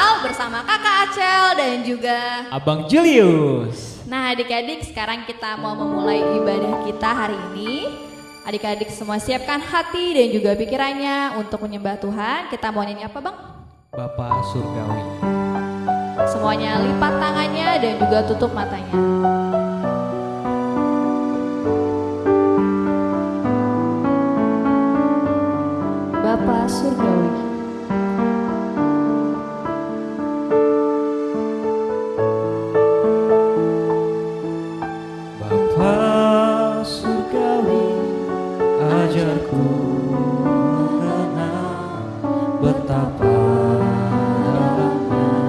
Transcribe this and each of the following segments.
Awal bersama Kakak Acel dan juga Abang Julius. Nah adik-adik, sekarang kita mau memulai ibadah kita hari ini. Adik-adik semua siapkan hati dan juga pikirannya untuk menyembah Tuhan. Kita mau nyanyi apa bang? Bapa Surgawi. Semuanya lipat tangannya dan juga tutup matanya. Bapa Surgawi. Bapa Surgawi, ajarku mengenal betapa dalamnya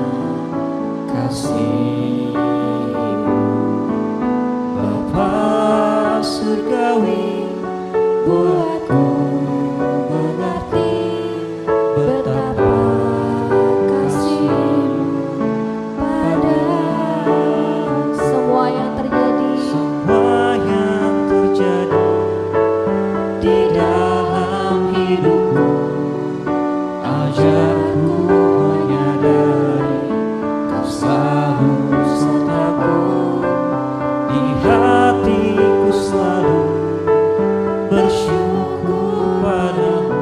kasih-Mu. Bapa Surgawi, buatku mengerti betapa kasih-Mu pada Semua yang terjadi semua yang terjadi di dalam hidupku. Ajarku menyadari Kau selalu sertaku, di hatiku selalu bersyukur padamu,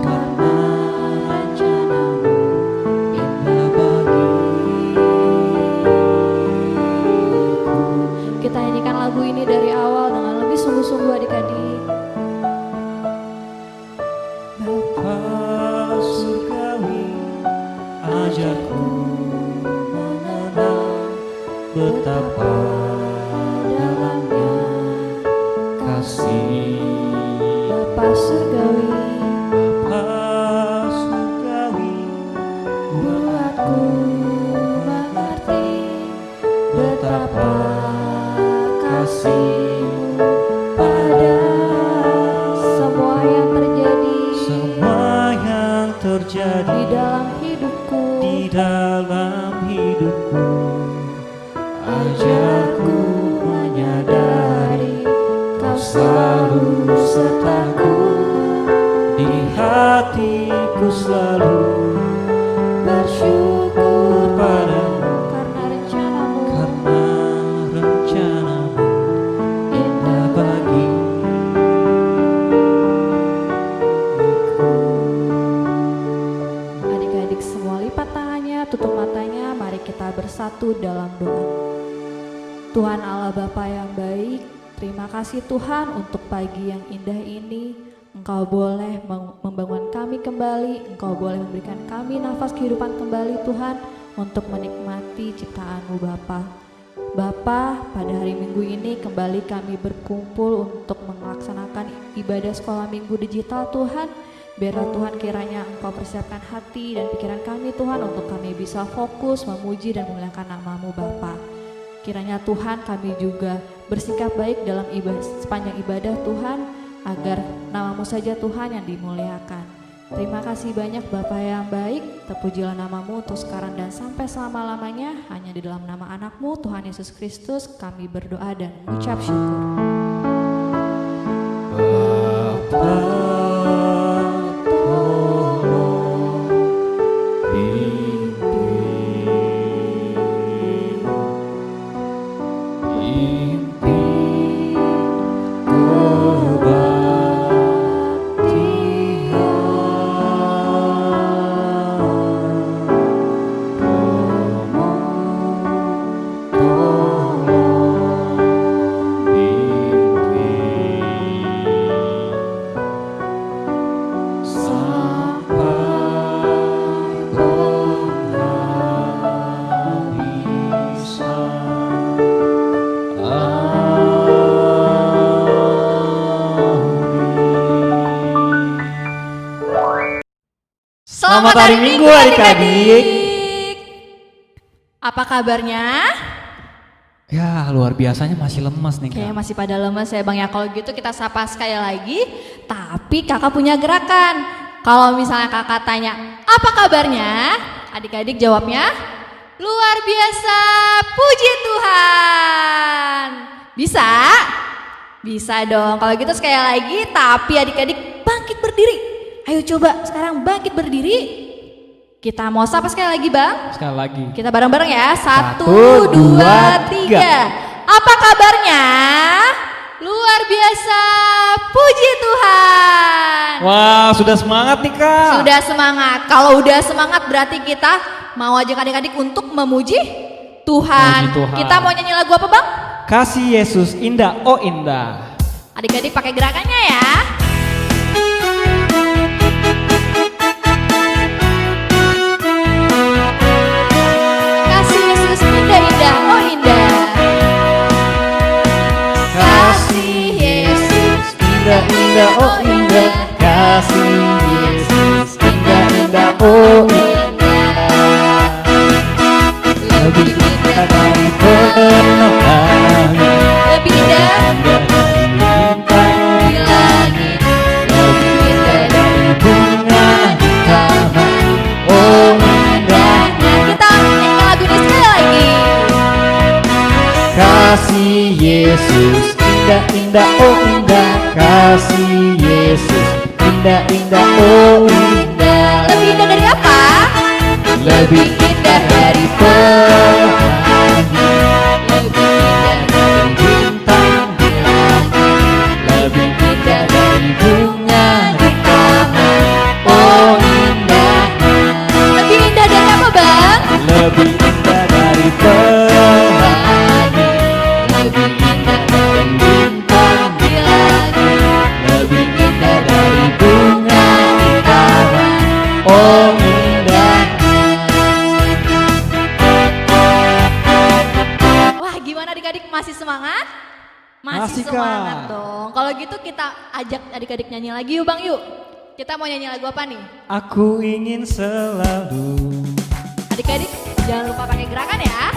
karena rencana-Mu indah bagiku. kita nyanyikan lagu ini dari awal dengan lebih sungguh-sungguh adik-adik. Bapa Surgawi, ajarku mengenal betapa dalamnya kasih. Bapa Surgawi, Bapa Surgawi, buatku mengerti betapa kasih-Mu pada semua yang terjadi semua yang di terjadi dalam hidupku. di dalam hidupku. Ajarku menyadari Kau selalu sertaku, di hatiku selalu bersyukur padamu, Karena rencana-Mu karena rencana-Mu indah bagiku. Adik-adik semua lipat tangannya, tutup matanya, mari kita bersatu dalam doa. Tuhan Allah Bapa yang baik, terima kasih Tuhan untuk pagi yang indah ini. Engkau boleh membangun kami kembali, Engkau boleh memberikan kami nafas kehidupan kembali Tuhan, untuk menikmati ciptaan-Mu Bapa. Bapa, pada hari Minggu ini kembali kami berkumpul untuk melaksanakan ibadah sekolah Minggu digital Tuhan. Biarlah Tuhan kiranya Engkau persiapkan hati dan pikiran kami Tuhan untuk kami bisa fokus memuji dan memuliakan nama-Mu Bapa. Kiranya Tuhan kami juga bersikap baik dalam sepanjang ibadah Tuhan, agar nama-Mu saja Tuhan yang dimuliakan. Terima kasih banyak Bapa yang baik, terpujilah nama-Mu untuk sekarang dan sampai selama-lamanya. Hanya di dalam nama anak-Mu Tuhan Yesus Kristus kami berdoa dan mengucap syukur. Bapa, tolong pimpin Selamat hari Minggu adik-adik. Apa kabarnya? Ya, luar biasanya masih lemas nih Kayaknya Kak. masih pada lemes ya Bang ya. Kalau gitu kita sapa sekali lagi. Tapi kakak punya gerakan. Kalau misalnya kakak tanya, apa kabarnya? Adik-adik jawabnya, luar biasa, puji Tuhan. Bisa? Bisa dong. Kalau gitu sekali lagi, tapi adik-adik bangkit berdiri. Ayo coba sekarang bangkit berdiri. Kita mau sapa sekali lagi Bang. Sekali lagi. Kita bareng-bareng ya. 1, 2, 3. 3. Apa kabarnya? Luar biasa. Puji Tuhan. Wah, sudah semangat nih Kak. Sudah semangat. Kalau udah semangat berarti kita mau ajak adik-adik untuk memuji Tuhan. Memuji Tuhan. Kita mau nyanyi lagu apa Bang? Kasih Yesus indah, oh indah. Adik-adik pakai gerakannya ya. Kasih Yesus indah-indah, oh indah. Kasih Yesus Indah, oh indah. Kasih Yesus indah, oh indah. Lebih indah dari penerangan, lebih indah dari bintang di langit, lebih indah dari bunga di taman, oh indahnya. Kita nyanyi lagu ini sekali lagi. Kasih Yesus indah, oh indah. Kasih Yesus indah, oh indah. Lebih indah dari apa? Lebih indah dari pelangi, Lebih indah dari bintang di langit, lebih indah dari bunga di taman, oh indahnya. Lebih indah dari apa Bang? Lebih indah dari pelangi, Lebih indah dari bintang di langit, lebih indah dari bunga di taman, oh indahnya. Wah gimana adik-adik masih semangat? Masih, Kak. Semangat dong. Kalau gitu kita ajak adik-adik nyanyi lagi yuk Bang yuk. Kita mau nyanyi lagu apa nih? Aku ingin selalu. Adik-adik jangan lupa pakai gerakan ya.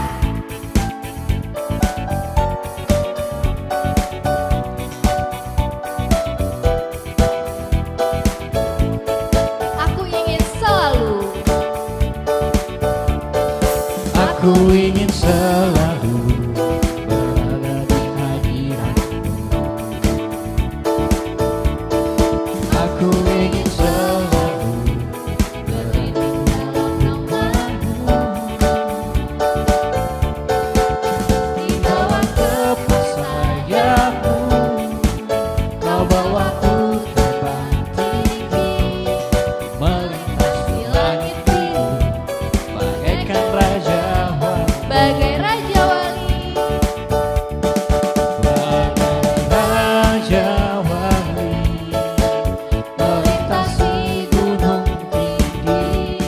Aku ingin selalu. Aku ingin selalu berada di hadiratmu. Aku ingin selalu berlindung dalam naunganmu. Di bawah kepas sayapmu, kau bawaku terbang tinggi, melintasi langit biru, bagaikan raja wali. Bagai Raja Wali. Bagai raja wali, melintasi gunung tinggi.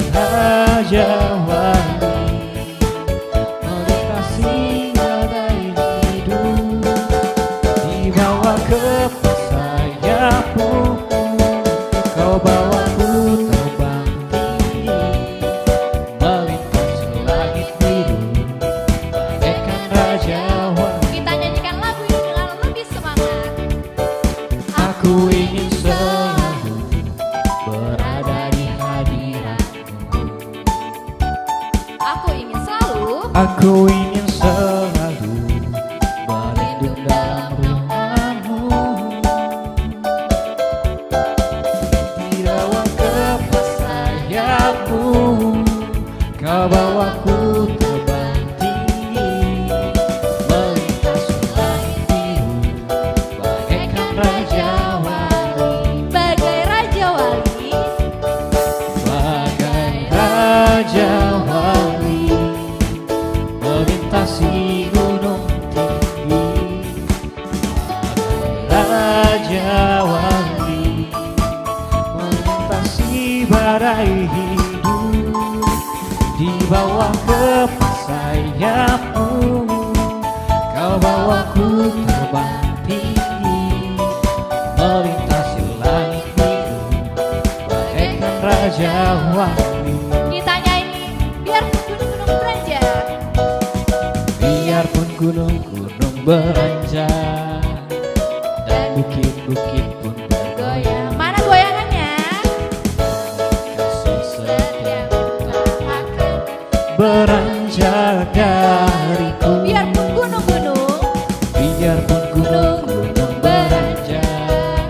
Bagai raja wali, melintasi badai hidup. Di bawah kepas sayapmu, kau bawaku terbang tinggi, melintasi langit biru, bagaikan raja wali. Kita nyanyikan lagu ini dengan lebih semangat. Aku ingin selalu berada di hadiratmu. Aku ingin selalu. Aku ingin selalu berlindung dalam rumahmu. Di bawah kepas sayapmu, kau bawaku terbang tinggi, melintasi langit biru, bagaikan raja wali. Bagai Raja Wali. Bagai raja wali, melintasi gunung tinggi. Bagai raja wali, melintasi badai hidup. Di bawah kepas sayapmu, kau bawaku terbang tinggi, melintasi langit biru, bagaikan raja wali. Kita nyanyi biarpun gunung-gunung beranjak. Biarpun gunung-gunung beranjak dan bukit-bukit pun bergoyang, Goyang. Mana goyangannya? kasih Setiap setiap akan. beranjak dariku. Biarpun gunung-gunung Biarpun gunung-gunung beranjak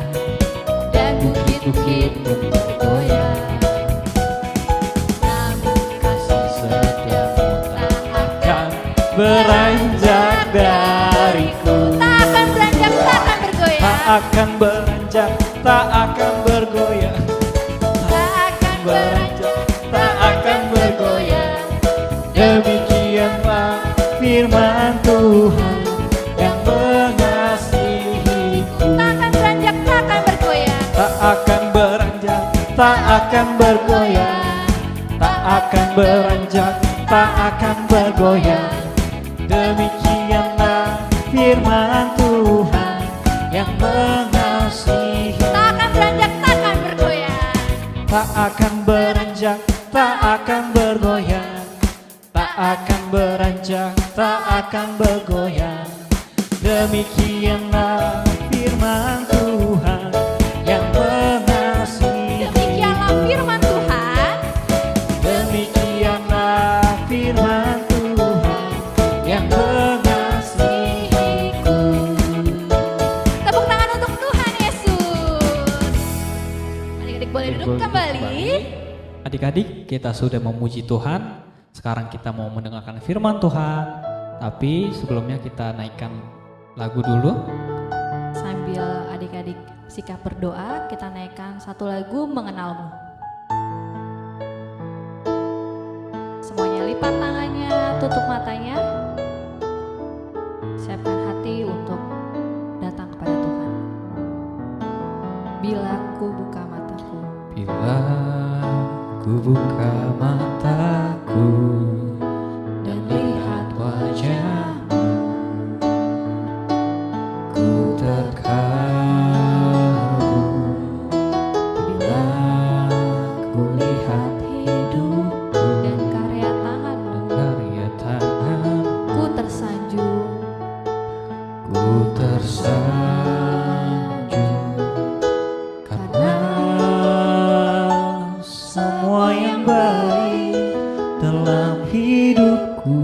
dan bukit-bukit pun bergoyang. beranjak dariku. Tak akan beranjak, tak akan bergoyang. Tak akan beranjak, tak akan bergoyang. Tak akan beranjak, Tak akan bergoyang. Demikianlah firman Tuhan yang mengasihiku. tak akan beranjak, tak akan bergoyang. Tak akan beranjak, tak akan bergoyang. Tak akan beranjak, tak akan bergoyang. Demikianlah firman Tuhan yang mengasihi. Tak akan beranjak, tak akan bergoyang. Tak akan beranjak, tak akan bergoyang. Tak akan beranjak, tak akan bergoyang. Demikianlah firman Tuhan yang mengasihi. Demikianlah firman Tuhan. Demikianlah firman Tuhan yang mengasihiku. Tepuk tangan untuk Tuhan Yesus. Adik-adik boleh duduk kembali. Adik-adik, kita sudah memuji Tuhan. Sekarang kita mau mendengarkan firman Tuhan. Tapi sebelumnya kita naikkan lagu dulu. Sambil adik-adik sikap berdoa, kita naikkan satu lagu Mengenalmu. Semuanya lipat tangannya, tutup matanya. Siapkan hati untuk datang kepada Tuhan. Bila ku buka mataku, Bila ku buka mataku dan lihat wajahmu, ku terkagum. Bila ku lihat hidupku dan karya tanganmu, karya tangan, ku tersanjung. ku tersanjung. Karena semua yang baik dalam hidupku,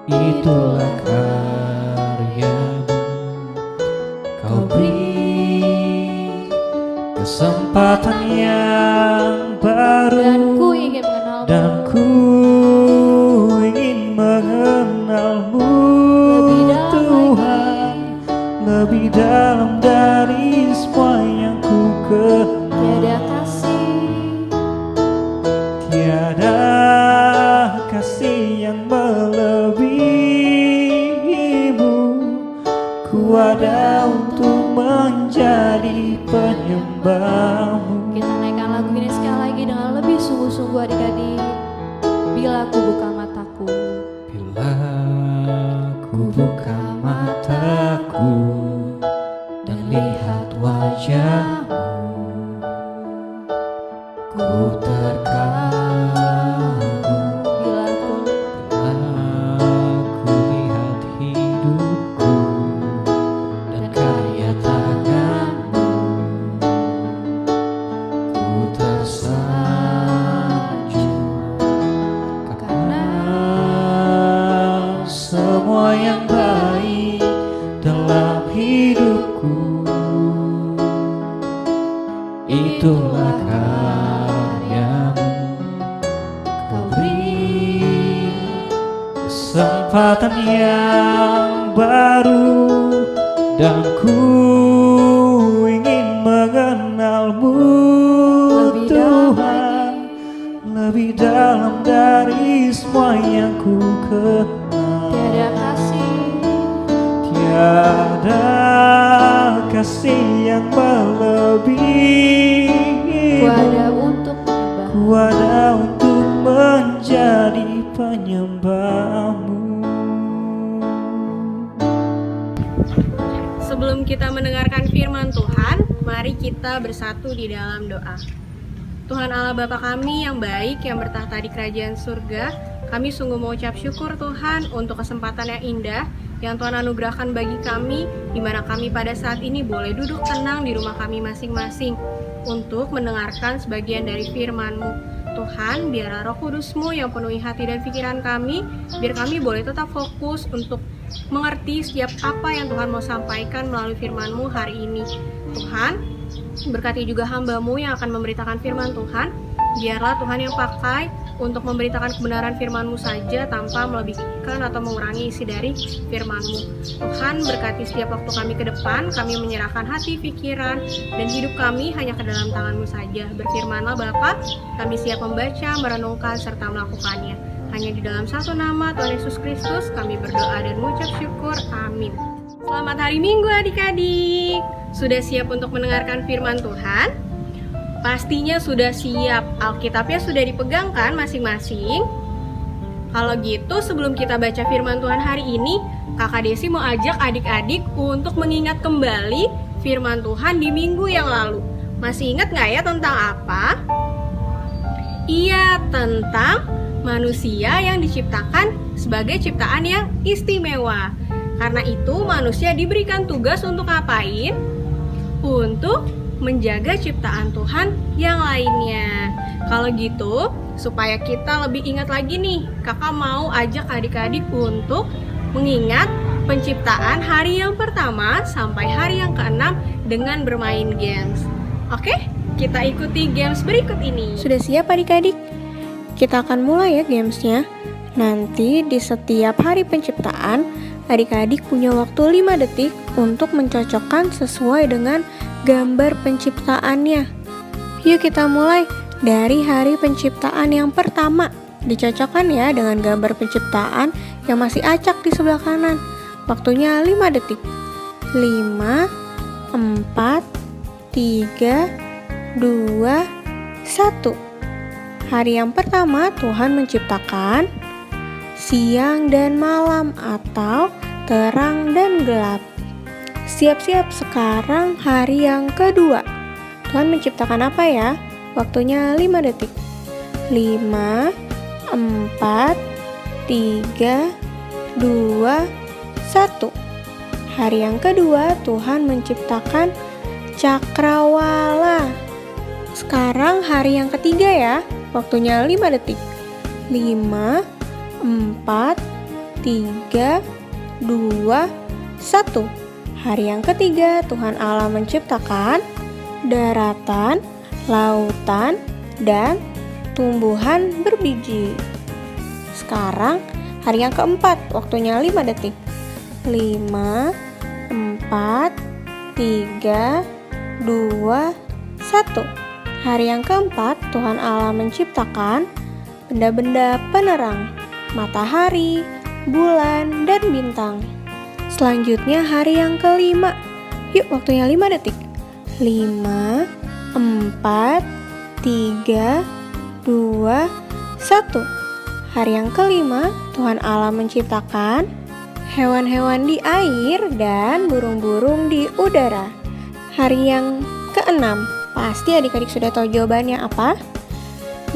itulah karyamu. Kau beri kesempatan yang baru, Dan ku ingin mengenalmu dan ku ingin mengenalmu, lebih dalam Tuhan, lagi. lebih dalam dari semua yang ku kenal. Tiada kasih, Tiada kasih yang melebihimu. Ku ada untuk menjadi penyembahmu. kita naikkan lagu ini sekali lagi dengan lebih sungguh-sungguh adik-adik. Bila ku buka mataku, Bila ku buka mataku dan lihat wajahmu, ku terkagum. bila ku Bila ku lihat hidupku dan karya tanganmu, ku tersanjung. Karena semua yang baik dalam hidupku, itulah karyamu. Kau beri kesempatan yang baru, dan ku ingin mengenalmu, lebih dalam Tuhan, lagi. lebih dalam dari semua yang ku kenal. Tiada kasih, Tiada kasih yang melebihi. ku ada untuk menyembah. Ku ada untuk menjadi penyembahmu. Sebelum kita mendengarkan firman Tuhan, mari kita bersatu di dalam doa. Tuhan Allah Bapa kami yang baik, yang bertahta di kerajaan surga, kami sungguh mengucap syukur Tuhan untuk kesempatan yang indah yang Tuhan anugerahkan bagi kami, di mana kami pada saat ini boleh duduk tenang di rumah kami masing-masing untuk mendengarkan sebagian dari firman-Mu. Tuhan, biarlah Roh Kudus-Mu yang penuhi hati dan pikiran kami, biar kami boleh tetap fokus untuk mengerti setiap apa yang Tuhan mau sampaikan melalui firman-Mu hari ini. Tuhan, berkati juga hamba-Mu yang akan memberitakan firman Tuhan, biarlah Tuhan yang pakai untuk memberitakan kebenaran firman-Mu saja tanpa melebihkan atau mengurangi isi dari firman-Mu. Tuhan berkati setiap waktu kami ke depan, kami menyerahkan hati, pikiran, dan hidup kami hanya ke dalam tangan-Mu saja. Berfirmanlah Bapa, kami siap membaca, merenungkan, serta melakukannya. Hanya di dalam satu nama Tuhan Yesus Kristus kami berdoa dan mengucap syukur. Amin. Selamat hari Minggu adik-adik. Sudah siap untuk mendengarkan firman Tuhan? Pastinya sudah siap. Alkitabnya sudah dipegang kan masing-masing? Kalau gitu sebelum kita baca firman Tuhan hari ini, Kakak Desi mau ajak adik-adik untuk mengingat kembali firman Tuhan di minggu yang lalu. Masih ingat nggak ya tentang apa? Iya, tentang manusia yang diciptakan sebagai ciptaan yang istimewa. Karena itu manusia diberikan tugas untuk ngapain? Untuk menjaga ciptaan Tuhan yang lainnya. Kalau gitu, supaya kita lebih ingat lagi nih, kakak mau ajak adik-adik untuk mengingat penciptaan hari yang pertama sampai hari yang ke-6 dengan bermain games. Oke, kita ikuti games berikut ini. Sudah siap adik-adik? Kita akan mulai ya gamesnya. Nanti di setiap hari penciptaan, adik-adik punya waktu 5 detik untuk mencocokkan sesuai dengan gambar penciptaannya. Yuk kita mulai dari hari penciptaan yang pertama. Dicocokkan ya dengan gambar penciptaan yang masih acak di sebelah kanan. Waktunya 5 detik. 5, 4, 3, 2, 1. Hari yang pertama Tuhan menciptakan siang dan malam atau terang dan gelap. Siap-siap, sekarang hari yang kedua. Tuhan menciptakan apa ya? Waktunya 5 detik. 5, 4, 3, 2, 1. Hari yang kedua Tuhan menciptakan cakrawala. Sekarang hari yang ketiga ya. Waktunya 5 detik. 5, 4, 3, 2, 1. Hari yang ketiga Tuhan Allah menciptakan daratan, lautan, dan tumbuhan berbiji. Sekarang hari yang keempat, waktunya 5 detik. 5, 4, 3, 2, 1. Hari yang keempat Tuhan Allah menciptakan benda-benda penerang, matahari, bulan, dan bintang. Selanjutnya hari yang kelima. Yuk, waktunya 5 detik. 5, 4, 3, 2, 1. Hari yang kelima Tuhan Allah menciptakan hewan-hewan di air dan burung-burung di udara. Hari yang keenam, pasti adik-adik sudah tahu jawabannya apa?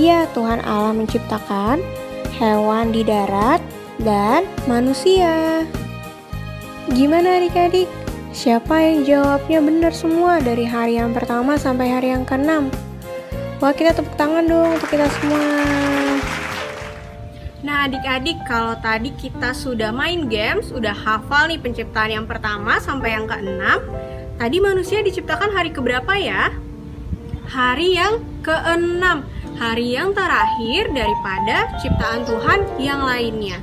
Ya, Tuhan Allah menciptakan hewan di darat dan manusia. Gimana adik-adik? Siapa yang jawabnya benar semua dari hari yang pertama sampai hari yang ke-6? Wah, kita tepuk tangan dong untuk kita semua. Nah adik-adik, kalau tadi kita sudah main games, udah hafal nih penciptaan yang pertama sampai yang ke-6. Tadi manusia diciptakan hari keberapa ya? Hari yang ke-6, hari yang terakhir daripada ciptaan Tuhan yang lainnya.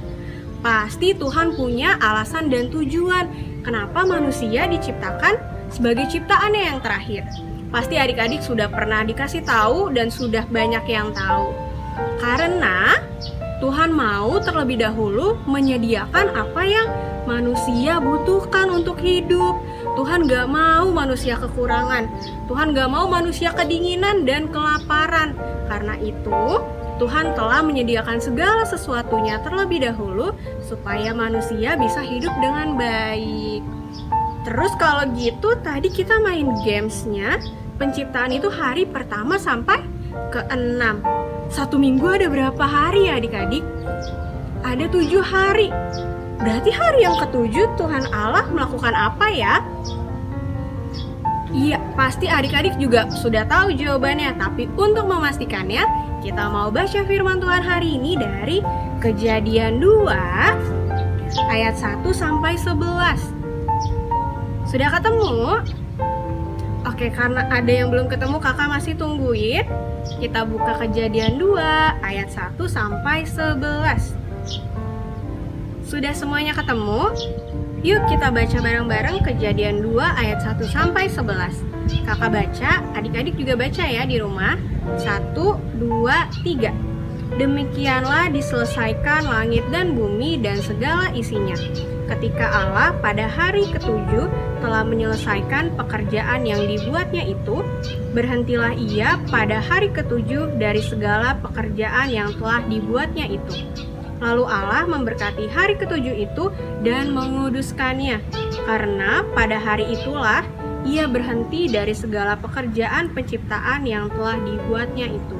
Pasti Tuhan punya alasan dan tujuan kenapa manusia diciptakan sebagai ciptaannya yang terakhir. Pasti adik-adik sudah pernah dikasih tahu dan sudah banyak yang tahu. Karena Tuhan mau terlebih dahulu menyediakan apa yang manusia butuhkan untuk hidup. Tuhan gak mau manusia kekurangan. Tuhan gak mau manusia kedinginan dan kelaparan. Karena itu Tuhan telah menyediakan segala sesuatunya terlebih dahulu supaya manusia bisa hidup dengan baik. Terus kalau gitu tadi kita main gamesnya, penciptaan itu hari pertama sampai ke-6. 1 minggu ada berapa hari ya adik-adik? Ada 7 hari. Berarti hari yang ke-7 Tuhan Allah melakukan apa ya? Iya, pasti adik-adik juga sudah tahu jawabannya. Tapi untuk memastikannya, kita mau baca firman Tuhan hari ini dari Kejadian 2 ayat 1 sampai 11. Sudah ketemu? Oke, karena ada yang belum ketemu, kakak masih tungguin. Kita buka Kejadian 2 ayat 1 sampai 11. Sudah semuanya ketemu? Yuk kita baca bareng-bareng Kejadian 2 ayat 1 sampai 11. Kakak baca, adik-adik juga baca ya di rumah. 1, 2, 3. Demikianlah diselesaikan langit dan bumi dan segala isinya. Ketika Allah pada hari ketujuh telah menyelesaikan pekerjaan yang dibuatnya itu, berhentilah ia pada hari ketujuh dari segala pekerjaan yang telah dibuatnya itu. Lalu Allah memberkati hari ketujuh itu dan menguduskannya, karena pada hari itulah ia berhenti dari segala pekerjaan penciptaan yang telah dibuatnya itu.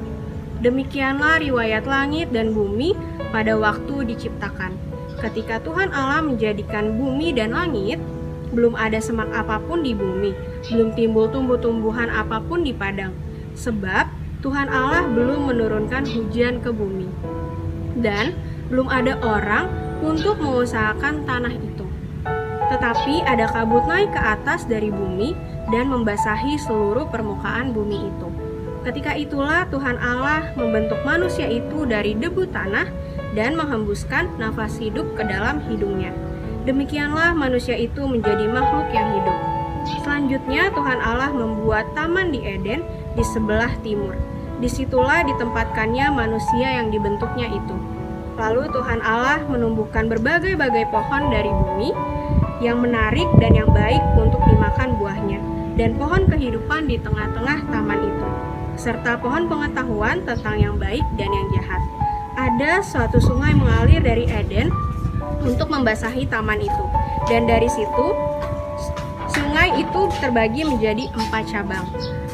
Demikianlah riwayat langit dan bumi pada waktu diciptakan. Ketika Tuhan Allah menjadikan bumi dan langit, belum ada semak apapun di bumi, belum timbul tumbuh-tumbuhan apapun di padang, sebab Tuhan Allah belum menurunkan hujan ke bumi. Dan belum ada orang untuk mengusahakan tanah itu. Tetapi ada kabut naik ke atas dari bumi dan membasahi seluruh permukaan bumi itu. Ketika itulah Tuhan Allah membentuk manusia itu dari debu tanah dan menghembuskan nafas hidup ke dalam hidungnya. Demikianlah manusia itu menjadi makhluk yang hidup. Selanjutnya Tuhan Allah membuat taman di Eden di sebelah timur. Disitulah ditempatkannya manusia yang dibentuknya itu. Lalu Tuhan Allah menumbuhkan berbagai-bagai pohon dari bumi yang menarik dan yang baik untuk dimakan buahnya, dan pohon kehidupan di tengah-tengah taman itu, serta pohon pengetahuan tentang yang baik dan yang jahat. Ada suatu sungai mengalir dari Eden untuk membasahi taman itu, dan dari situ sungai itu terbagi menjadi 4 cabang.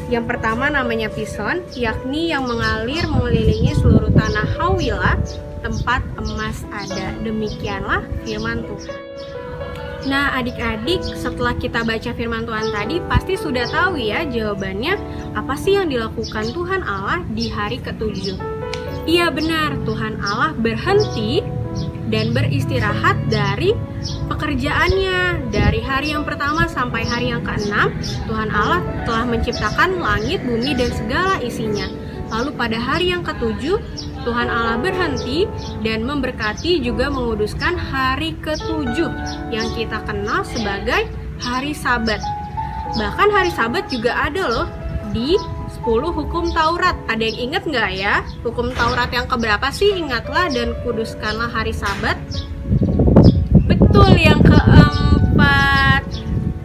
Yang pertama namanya Pison, yakni yang mengalir mengelilingi seluruh tanah Hawilah, tempat emas ada. Demikianlah firman Tuhan. Nah adik-adik, setelah kita baca firman Tuhan tadi, pasti sudah tahu ya jawabannya apa sih yang dilakukan Tuhan Allah di hari ketujuh. Iya benar, Tuhan Allah berhenti dan beristirahat dari pekerjaannya. Dari hari yang pertama sampai hari yang ke-6, Tuhan Allah telah menciptakan langit, bumi, dan segala isinya. Lalu pada hari yang ke-7, Tuhan Allah berhenti dan memberkati juga menguduskan hari ke-7 yang kita kenal sebagai hari Sabat. Bahkan hari Sabat juga ada loh di 10 hukum Taurat. Ada yang ingat nggak ya? Hukum Taurat yang keberapa sih? Ingatlah dan kuduskanlah hari Sabat. Betul, yang ke-4.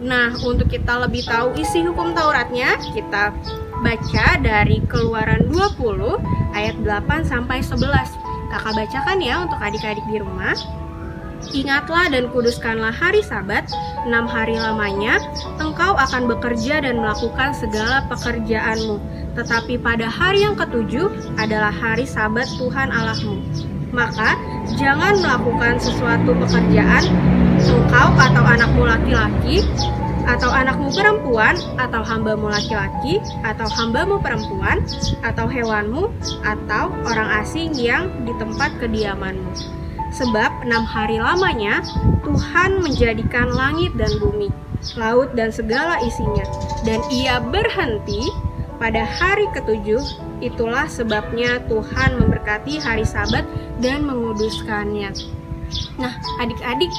Nah, untuk kita lebih tahu isi hukum Tauratnya, kita baca dari Keluaran 20 ayat 8 sampai 11. Kakak bacakan ya untuk adik-adik di rumah. Ingatlah dan kuduskanlah hari Sabat, 6 hari lamanya engkau akan bekerja dan melakukan segala pekerjaanmu. Tetapi pada hari yang ke-7 adalah hari Sabat Tuhan Allahmu. Maka jangan melakukan sesuatu pekerjaan engkau atau anakmu laki-laki, atau anakmu perempuan, atau hambamu laki-laki, atau hambamu perempuan, atau hewanmu, atau orang asing yang di tempat kediamanmu. Sebab 6 hari lamanya Tuhan menjadikan langit dan bumi, laut dan segala isinya, dan ia berhenti pada hari ke-7. Itulah sebabnya Tuhan memberkati hari Sabat dan menguduskannya. Nah, adik-adik,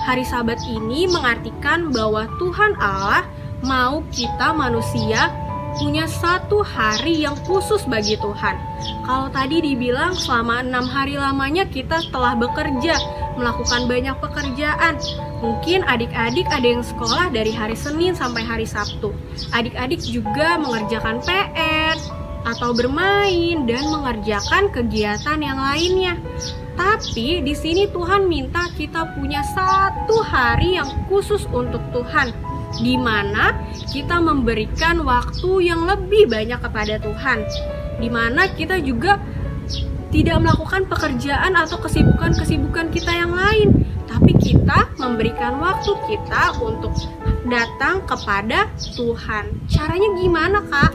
hari Sabat ini mengartikan bahwa Tuhan Allah mau kita manusia punya satu hari yang khusus bagi Tuhan. Kalau tadi dibilang selama 6 hari lamanya kita telah bekerja, melakukan banyak pekerjaan. Mungkin adik-adik ada yang sekolah dari hari Senin sampai hari Sabtu. Adik-adik juga mengerjakan PR atau bermain dan mengerjakan kegiatan yang lainnya. Tapi di sini Tuhan minta kita punya satu hari yang khusus untuk Tuhan, di mana kita memberikan waktu yang lebih banyak kepada Tuhan, di mana kita juga tidak melakukan pekerjaan atau kesibukan-kesibukan kita yang lain, tapi kita memberikan waktu kita untuk datang kepada Tuhan. Caranya gimana, Kak?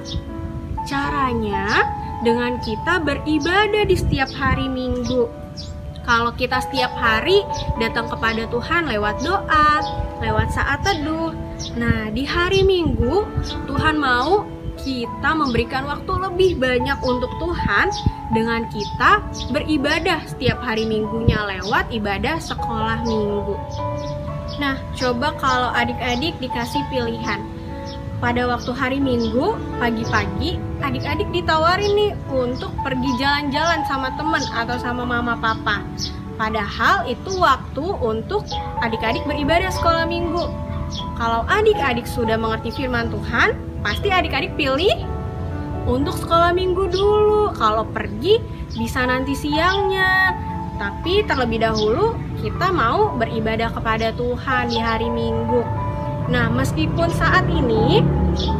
Caranya dengan kita beribadah di setiap hari Minggu. kalau kita setiap hari datang kepada Tuhan lewat doa, lewat saat teduh. Nah, di hari Minggu Tuhan mau kita memberikan waktu lebih banyak untuk Tuhan dengan kita beribadah setiap hari Minggunya lewat ibadah sekolah Minggu. Nah, coba kalau adik-adik dikasih pilihan. Pada waktu hari Minggu, pagi-pagi, adik-adik ditawarin nih untuk pergi jalan-jalan sama teman atau sama mama papa. Padahal itu waktu untuk adik-adik beribadah sekolah Minggu. Kalau adik-adik sudah mengerti firman Tuhan, pasti adik-adik pilih untuk sekolah Minggu dulu. Kalau pergi bisa nanti siangnya. Tapi terlebih dahulu kita mau beribadah kepada Tuhan di hari Minggu. Nah, meskipun saat ini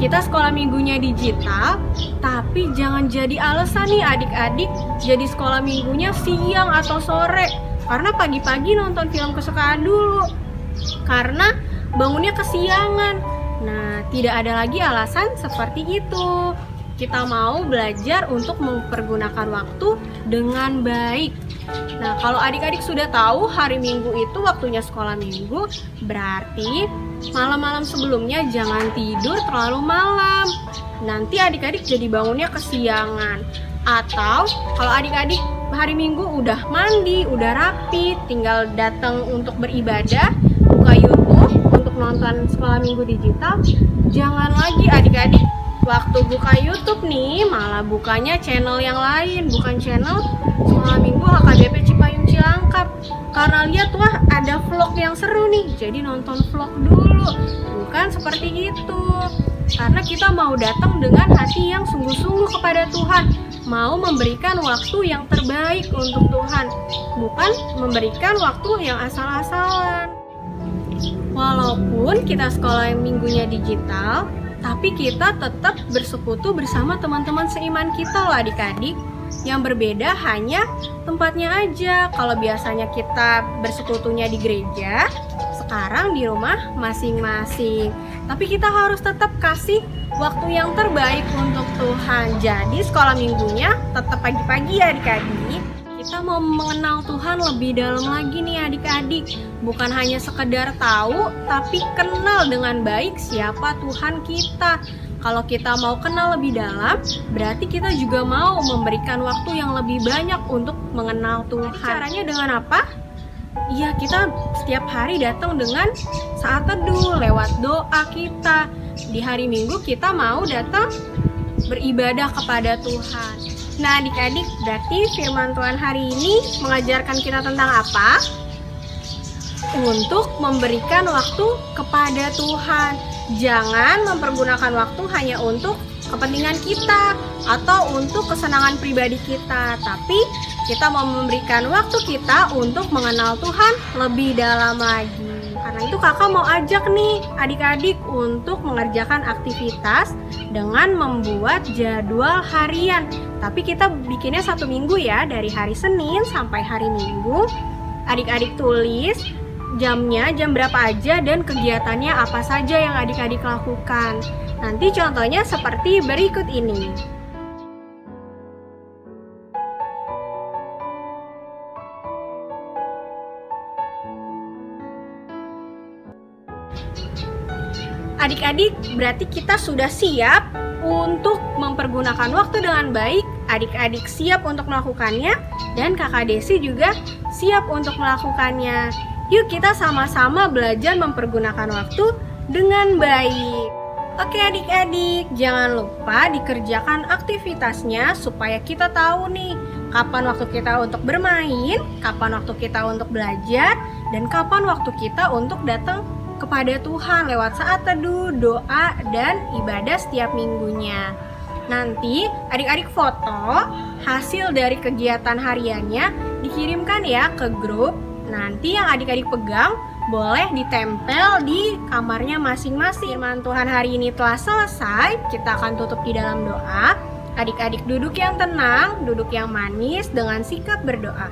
kita sekolah minggunya digital, tapi jangan jadi alasan nih adik-adik jadi sekolah minggunya siang atau sore. Karena pagi-pagi nonton film kesukaan dulu. Karena bangunnya kesiangan. Nah, tidak ada lagi alasan seperti itu. Kita mau belajar untuk mempergunakan waktu dengan baik. Nah, kalau adik-adik sudah tahu hari Minggu itu waktunya sekolah Minggu, berarti malam-malam sebelumnya jangan tidur terlalu malam. Nanti adik-adik jadi bangunnya kesiangan. Atau kalau adik-adik hari Minggu udah mandi, udah rapi, tinggal datang untuk beribadah, buka YouTube untuk nonton sekolah Minggu digital, jangan lagi adik-adik waktu buka YouTube nih malah bukanya channel yang lain, bukan channel sekolah Minggu HKBP Cipayung Cilangkap. Karena lihat wah ada vlog yang seru nih, jadi nonton vlog dulu. Bukan seperti itu. Karena kita mau datang dengan hati yang sungguh-sungguh kepada Tuhan, mau memberikan waktu yang terbaik untuk Tuhan, bukan memberikan waktu yang asal-asalan. Walaupun kita sekolah yang minggunya digital, tapi kita tetap bersekutu bersama teman-teman seiman kita loh adik-adik. Yang berbeda hanya tempatnya aja. Kalau biasanya kita bersekutunya di gereja, sekarang di rumah masing-masing. Tapi kita harus tetap kasih waktu yang terbaik untuk Tuhan. Jadi sekolah minggunya tetap pagi-pagi ya adik-adik. Kita mau mengenal Tuhan lebih dalam lagi nih adik-adik. Bukan hanya sekedar tahu, tapi kenal dengan baik siapa Tuhan kita. Kalau kita mau kenal lebih dalam, berarti kita juga mau memberikan waktu yang lebih banyak untuk mengenal Tuhan. Caranya dengan apa? Iya, kita setiap hari datang dengan saat teduh lewat doa kita. Di hari Minggu kita mau datang beribadah kepada Tuhan. Nah adik-adik, berarti firman Tuhan hari ini mengajarkan kita tentang apa? Untuk memberikan waktu kepada Tuhan. Jangan mempergunakan waktu hanya untuk kepentingan kita atau untuk kesenangan pribadi kita, tapi kita mau memberikan waktu kita untuk mengenal Tuhan lebih dalam lagi. Karena itu kakak mau ajak nih adik-adik untuk mengerjakan aktivitas dengan membuat jadwal harian. Tapi kita bikinnya 1 minggu ya, dari hari Senin sampai hari Minggu. Adik-adik tulis jamnya, jam berapa aja dan kegiatannya apa saja yang adik-adik lakukan. Nanti contohnya seperti berikut ini. Adik-adik, berarti kita sudah siap untuk mempergunakan waktu dengan baik. Adik-adik siap untuk melakukannya dan kakak Desi juga siap untuk melakukannya. Yuk kita sama-sama belajar mempergunakan waktu dengan baik. Oke adik-adik, jangan lupa dikerjakan aktivitasnya supaya kita tahu nih kapan waktu kita untuk bermain, kapan waktu kita untuk belajar, dan kapan waktu kita untuk datang kepada Tuhan lewat saat teduh, doa, dan ibadah setiap minggunya. Nanti adik-adik foto hasil dari kegiatan hariannya dikirimkan ya ke grup. Nanti yang adik-adik pegang boleh ditempel di kamarnya masing-masing. Firman Tuhan hari ini telah selesai, kita akan tutup di dalam doa. Adik-adik duduk yang tenang, duduk yang manis dengan sikap berdoa.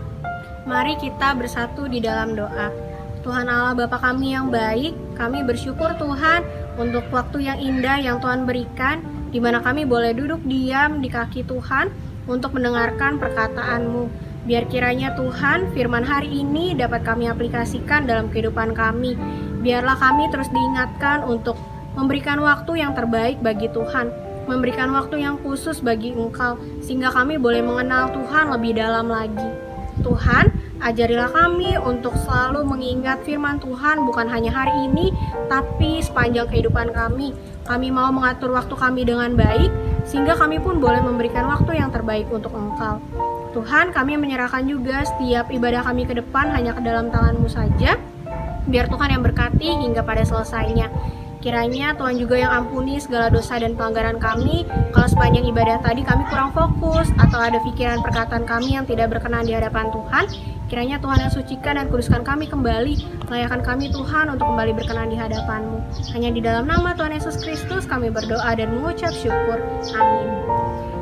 Mari kita bersatu di dalam doa. Tuhan Allah Bapa kami yang baik, kami bersyukur Tuhan untuk waktu yang indah yang Tuhan berikan, di mana kami boleh duduk diam di kaki Tuhan untuk mendengarkan perkataan-Mu. Biar kiranya Tuhan, firman hari ini dapat kami aplikasikan dalam kehidupan kami. Biarlah kami terus diingatkan untuk memberikan waktu yang terbaik bagi Tuhan, memberikan waktu yang khusus bagi Engkau, sehingga kami boleh mengenal Tuhan lebih dalam lagi. Tuhan, ajarilah kami untuk selalu mengingat firman Tuhan bukan hanya hari ini, tapi sepanjang kehidupan kami. Kami mau mengatur waktu kami dengan baik, sehingga kami pun boleh memberikan waktu yang terbaik untuk Engkau. Tuhan, kami menyerahkan juga setiap ibadah kami ke depan hanya ke dalam tangan-Mu saja, biar Tuhan yang berkati hingga pada selesainya. Kiranya Tuhan juga yang ampuni segala dosa dan pelanggaran kami, kalau sepanjang ibadah tadi kami kurang fokus, atau ada pikiran perkataan kami yang tidak berkenan di hadapan Tuhan. Kiranya Tuhan yang sucikan dan kuduskan kami kembali, layakan kami Tuhan untuk kembali berkenan di hadapan-Mu. Hanya di dalam nama Tuhan Yesus Kristus kami berdoa dan mengucap syukur. Amin.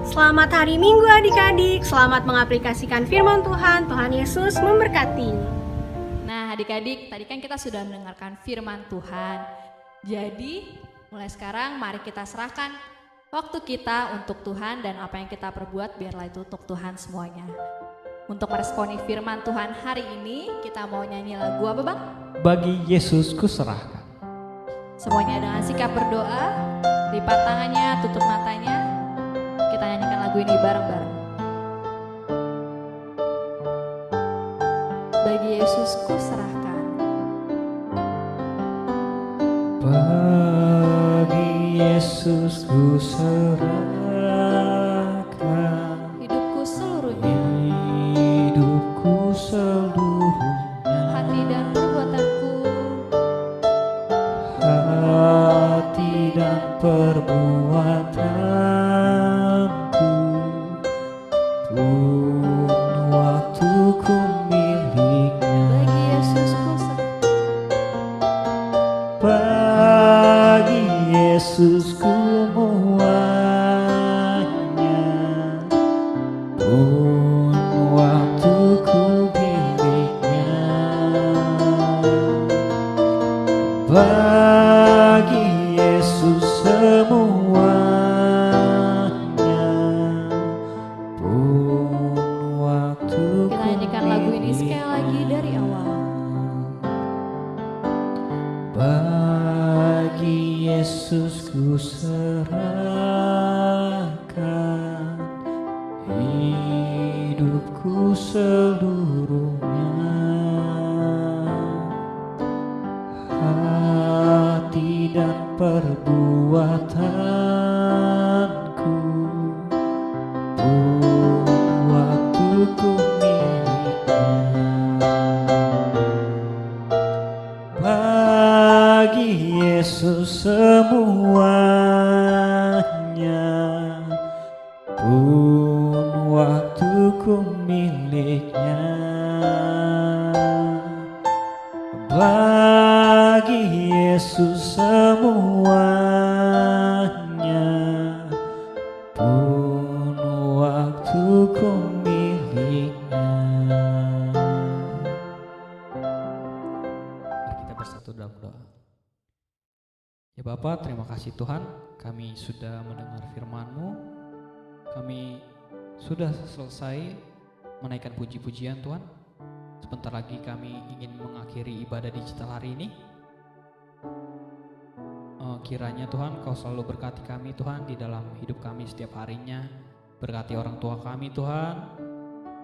Selamat hari Minggu adik-adik, selamat mengaplikasikan firman Tuhan. Tuhan Yesus memberkati. Nah adik-adik, tadi kan kita sudah mendengarkan firman Tuhan. Jadi mulai sekarang mari kita serahkan waktu kita untuk Tuhan, dan apa yang kita perbuat biarlah itu untuk Tuhan semuanya. Untuk meresponi firman Tuhan hari ini, kita mau nyanyi lagu apa Bang? Bagi Yesus kuserahkan. Semuanya dengan sikap berdoa, lipat tangannya, tutup matanya. Kita nyanyikan lagu ini bareng-bareng. Bagi Yesus kuserahkan. Bagi Yesus kuserahkan. Hidupku seluruhnya, Hidupku seluruhnya, hati dan perbuatanku, hati dan perbuatanku, pun waktuku miliknya. bagi Yesus kuserahkan. Bagi Yesus semuanya, pun waktuku miliknya. Bagi Yesus semuanya, pun waktuku Kita nyanyikan lagu ini sekali lagi dari awal. Bagi Yesus kuserahkan hidupku seluruhnya, hati dan perbuatanku, pun waktuku miliknya. Bagi Yesus semuanya, pun waktuku miliknya. Bagi Yesus semuanya, pun waktuku miliknya. Mari kita bersatu dalam doa. Ya Bapa, terima kasih Tuhan, kami sudah mendengar firman-Mu, kami sudah selesai menaikkan puji-pujian Tuhan. Sebentar lagi kami ingin mengakhiri ibadah digital hari ini. Kiranya Tuhan Kau selalu berkati kami Tuhan di dalam hidup kami setiap harinya. Berkati orang tua kami Tuhan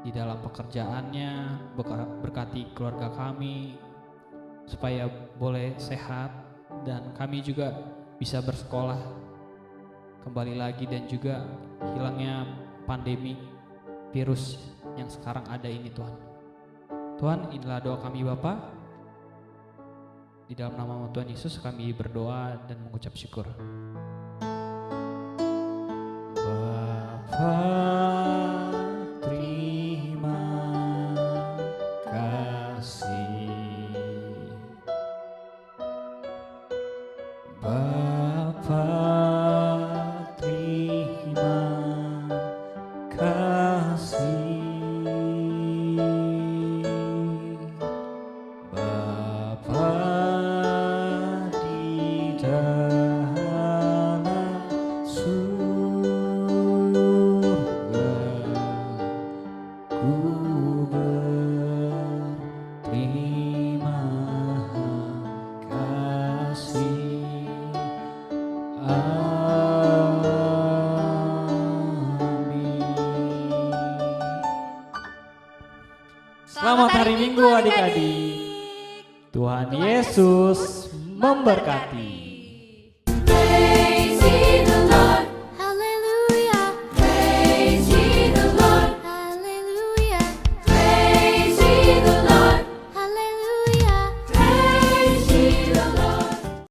di dalam pekerjaannya, berkati keluarga kami supaya boleh sehat, dan kami juga bisa bersekolah kembali lagi, dan juga hilangnya pandemi virus yang sekarang ada ini Tuhan. Tuhan, inilah doa kami Bapa. Di dalam nama Tuhan Yesus kami berdoa dan mengucap syukur. Bapa, terima kasih. Bapa, terima kasih. Bapa di dalam surga, ku Amin. Selamat hari Minggu adik-adik. Tuhan Yesus memberkati.